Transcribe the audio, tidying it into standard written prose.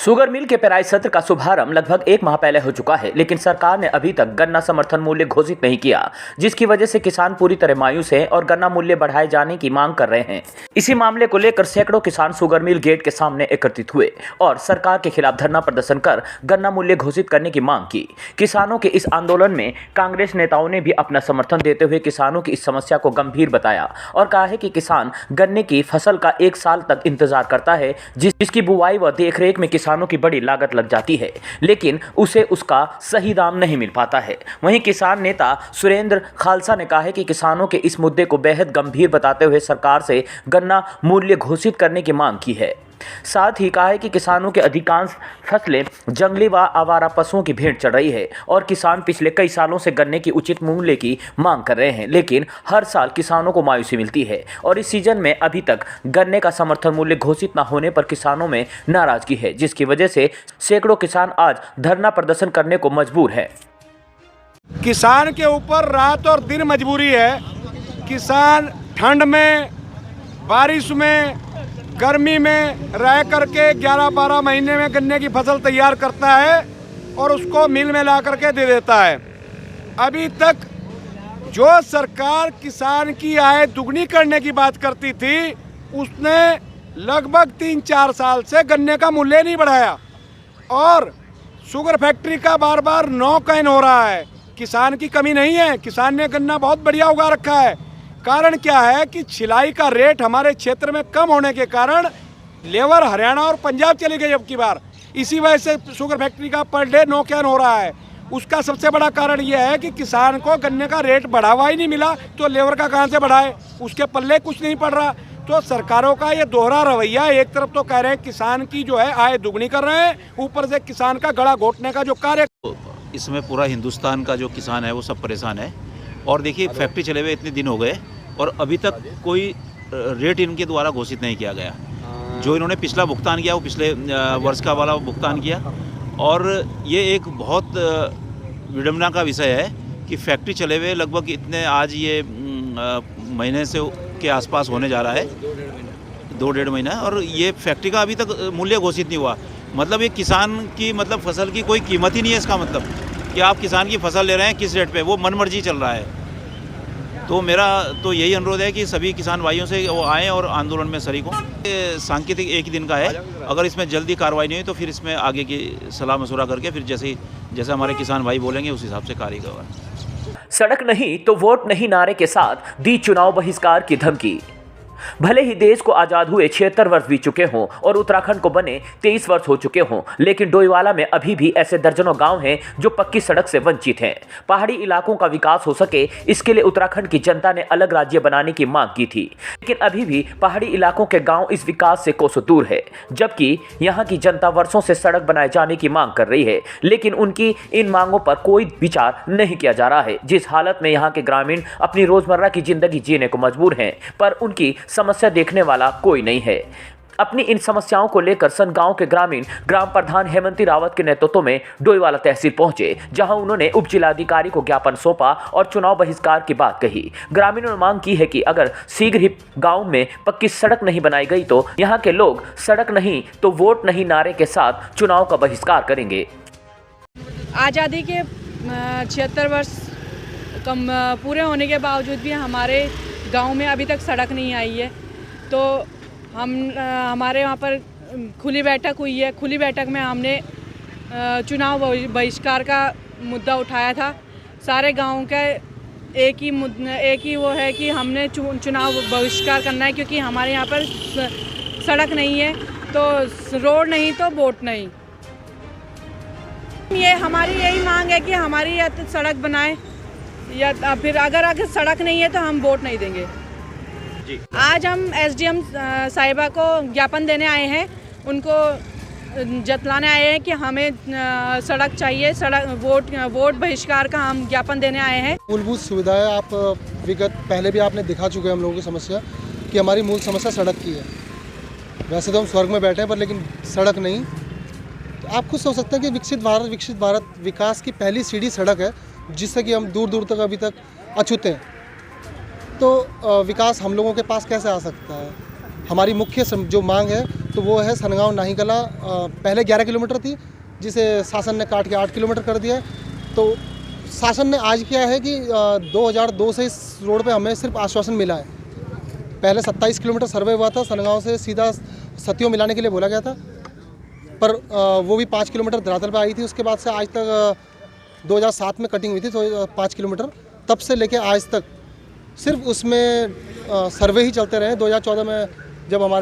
Sugar mill के पेराई सत्र का शुभारंभ लगभग 1 माह पहले हो चुका है, लेकिन सरकार ने अभी तक गन्ना समर्थन मूल्य घोषित नहीं किया, जिसकी वजह से किसान पूरी तरह मायूस हैं और गन्ना मूल्य बढ़ाए जाने की मांग कर रहे हैं। इसी मामले को लेकर सैकड़ों किसान शुगर मिल गेट के सामने एकत्रित हुए और सरकार के खिलाफ धरना प्रदर्शन कर गन्ना मूल्य घोषित करने की मांग की। किसानों के इस आंदोलन में कांग्रेस नेताओं ने भी अपना समर्थन देते हुए किसानों की इस समस्या को गंभीर बताया और कहा है कि किसान गन्ने की फसल का 1 साल तक इंतजार करता है, जिसकी बुआई व देखरेख में किसानों की बड़ी लागत लग जाती है, लेकिन उसे उसका सही दाम नहीं मिल पाता है। वहीं किसान नेता सुरेंद्र खालसा ने कहा है कि किसानों के इस मुद्दे को बेहद गंभीर बताते हुए सरकार से गन्ना मूल्य घोषित करने की मांग की है। साथ ही कहा है कि किसानों के अधिकांश फसलें जंगली व आवारा पशुओं की भेंट चढ़ रही है और किसान पिछले कई सालों से गन्ने की उचित मूल्य की मांग कर रहे हैं, लेकिन हर साल किसानों को मायूसी मिलती है और इस सीजन में अभी तक गन्ने का समर्थन मूल्य घोषित न होने पर किसानों में नाराजगी है, जिसकी वजह से सैकड़ों किसान आज धरना प्रदर्शन करने को मजबूर है। किसान के ऊपर रात और दिन मजबूरी है। किसान ठंड में, बारिश में, गर्मी में रह करके 11-12 महीने में गन्ने की फसल तैयार करता है और उसको मिल में ला करके दे देता है। अभी तक जो सरकार किसान की आय दुगनी करने की बात करती थी, उसने लगभग 3-4 साल से गन्ने का मूल्य नहीं बढ़ाया और शुगर फैक्ट्री का बार बार नो कहन हो रहा है। किसान की कमी नहीं है, किसान ने गन्ना बहुत बढ़िया उगा रखा है। कारण क्या है कि छिलाई का रेट हमारे क्षेत्र में कम होने के कारण लेबर हरियाणा और पंजाब चली गई अब की बार। इसी वजह से शुगर फैक्ट्री का पर डे नो कैन हो रहा है। उसका सबसे बड़ा कारण यह है कि किसान को गन्ने का रेट बढ़ावा ही नहीं मिला, तो लेबर का कहाँ से बढ़ाए, उसके पल्ले कुछ नहीं पड़ रहा। तो सरकारों का ये दोहरा रवैया, एक तरफ तो कह रहे हैं किसान की जो है आय दुगनी कर रहे हैं, ऊपर से किसान का गला घोटने का जो कार्य। इसमें पूरा हिंदुस्तान का जो किसान है वो सब परेशान है। और देखिए, फैक्ट्री चले हुए इतने दिन हो गए और अभी तक कोई रेट इनके द्वारा घोषित नहीं किया गया। जो इन्होंने पिछला भुगतान किया वो पिछले वर्ष का वाला भुगतान किया। और ये एक बहुत विडंबना का विषय है कि फैक्ट्री चले हुए लगभग इतने आज ये महीने से के आसपास होने जा रहा है, 2-1.5 महीना, और ये फैक्ट्री का अभी तक मूल्य घोषित नहीं हुआ। मतलब ये किसान की फसल की कोई कीमत ही नहीं है। इसका मतलब कि आप किसान की फसल ले रहे हैं किस रेट पे, वो मनमर्जी चल रहा है। तो मेरा तो यही अनुरोध है कि सभी किसान भाइयों से वो आएँ और आंदोलन में शरीक हों। सांकेतिक 1 ही दिन का है, अगर इसमें जल्दी कार्रवाई नहीं हुई तो फिर इसमें आगे की सलाह मशवरा करके फिर जैसे हमारे किसान भाई बोलेंगे उस हिसाब से कार्य होगा। सड़क नहीं तो वोट नहीं नारे के साथ दी चुनाव बहिष्कार की धमकी। भले ही देश को आजाद हुए 76 वर्ष बीत चुके हों और उत्तराखंड को बने 23 वर्ष हो चुके हों, लेकिन डोईवाला में अभी भी ऐसे दर्जनों गांव हैं जो पक्की सड़क से वंचित हैं। पहाड़ी इलाकों का विकास हो सके, इसके लिए उत्तराखंड की जनता ने अलग राज्य बनाने की मांग की थी, लेकिन अभी भी पहाड़ी इलाकों के गांव इस विकास से कोसों दूर है। जबकि यहां की जनता वर्षों से सड़क बनाए जाने की मांग कर रही है, लेकिन उनकी इन मांगों पर कोई विचार नहीं किया जा रहा है। जिस हालत में यहाँ के ग्रामीण अपनी रोजमर्रा की जिंदगी जीने को मजबूर हैं, पर उनकी समस्या देखने वाला कोई नहीं है। अपनी इन समस्याओं को लेकर सनगांव के ग्रामीण ग्राम प्रधान हेमंती रावत के नेतृत्व में डोईवाला तहसील पहुंचे, जहां उन्होंने उप जिलाधिकारी को ज्ञापन सौंपा और चुनाव बहिष्कार की बात कही। ग्रामीणों ने मांग की है कि अगर शीघ्र ही गांव में पक्की सड़क नहीं बनाई गई तो यहां के लोग सड़क नहीं तो वोट नहीं नारे के साथ चुनाव का बहिष्कार करेंगे। आज़ादी के 76 वर्ष कम पूरे होने के बावजूद भी हमारे गांव में अभी तक सड़क नहीं आई है। तो हमारे वहाँ पर खुली बैठक हुई है। खुली बैठक में हमने चुनाव बहिष्कार का मुद्दा उठाया था। सारे गांव का एक ही वो है कि हमने चुनाव बहिष्कार करना है, क्योंकि हमारे यहाँ पर सड़क नहीं है, तो रोड नहीं तो वोट नहीं। ये हमारी यही मांग है कि हमारी या तो सड़क बनाए या फिर अगर सड़क नहीं है तो हम वोट नहीं देंगे जी। आज हम एसडीएम साहिबा को ज्ञापन देने आए हैं, उनको जतलाने आए हैं कि हमें सड़क चाहिए, वोट बहिष्कार का हम ज्ञापन देने आए हैं। मूलभूत सुविधाएं आप विगत पहले भी आपने दिखा चुके हैं हम लोगों की समस्या कि हमारी मूल समस्या सड़क की है। वैसे तो हम स्वर्ग में बैठे हैं, पर लेकिन सड़क नहीं। तो आप खुद सोच सकते हैं कि विकसित भारत विकास की पहली सीढ़ी सड़क है, जिससे कि हम दूर दूर तक अभी तक अछूते हैं। तो विकास हम लोगों के पास कैसे आ सकता है? हमारी मुख्य जो मांग है तो वो है सनगांव नाहीकला। पहले 11 किलोमीटर थी, जिसे शासन ने काट के 8 किलोमीटर कर दिया है। तो शासन ने आज किया है कि 2002 से इस रोड पे हमें सिर्फ आश्वासन मिला है। पहले 27 किलोमीटर सर्वे हुआ था, सनगांव से सीधा सतियों मिलाने के लिए बोला गया था, पर वो भी 5 किलोमीटर धरातल पे आई थी। उसके बाद से आज तक 2007 में कटिंग हुई थी तो 5 किलोमीटर, तब से लेके आज तक सिर्फ उसमें सर्वे ही चलते रहे। 2014 में जब हमारे